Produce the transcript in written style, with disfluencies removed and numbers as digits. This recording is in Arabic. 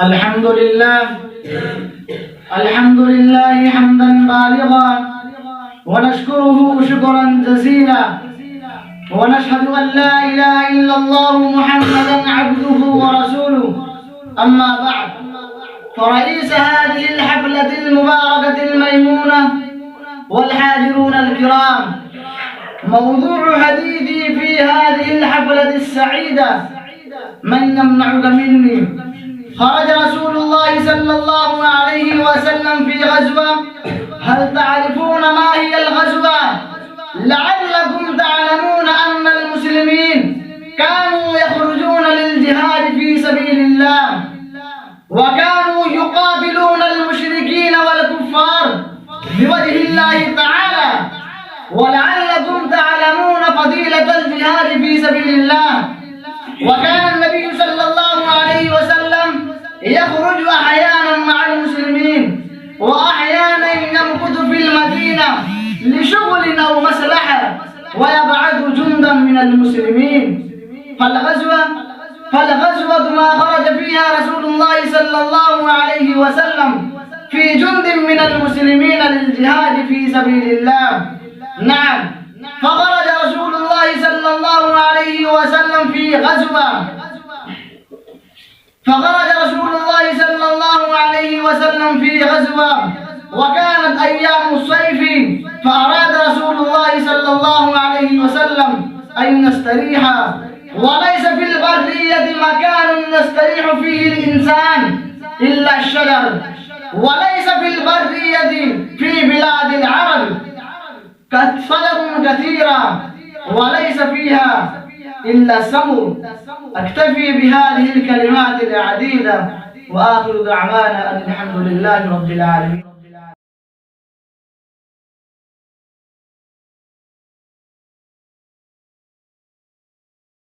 الحمد لله حمدا بالغا ونشكره شكرا جزيلا ونشهد أن لا إله إلا الله محمدا عبده ورسوله. أما بعد، فرئيس هذه الحفلة المباركة الميمونة والحاضرون الكرام، موضوع حديثي في هذه الحفلة السعيدة من يمنعك مني. خرج رسول الله صلى الله عليه وسلم في غزوة. هل تعرفون ما هي الغزوة؟ لعلكم تعلمون أن المسلمين كانوا يخرجون للجهاد في سبيل الله، وكانوا يقاتلون المشركين والكفار بوجه الله تعالى. ولعلكم تعلمون فضيلة الجهاد في سبيل الله. وكان النبي صلى الله عليه وسلم يخرج أحيانا مع المسلمين، وأحيانا يمكث في المدينة لشغل أو مصلحة، ويبعث جندا من المسلمين. فالغزوة ما خرج فيها رسول الله صلى الله عليه وسلم في جند من المسلمين للجهاد في سبيل الله. نعم، فخرج رسول الله صلى الله عليه وسلم في غزوة. وكانت أيام الصيف، فأراد رسول الله صلى الله عليه وسلم أن يستريح. وليس في البرية مكان يستريح فيه الإنسان إلا الشجر، وليس في البرية في بلاد العرب شجر كثيرة وليس فيها إلا سمر. أكتفي بهذه الكلمات العديدة، وآخر دعوانا أن الحمد لله رب العالمين.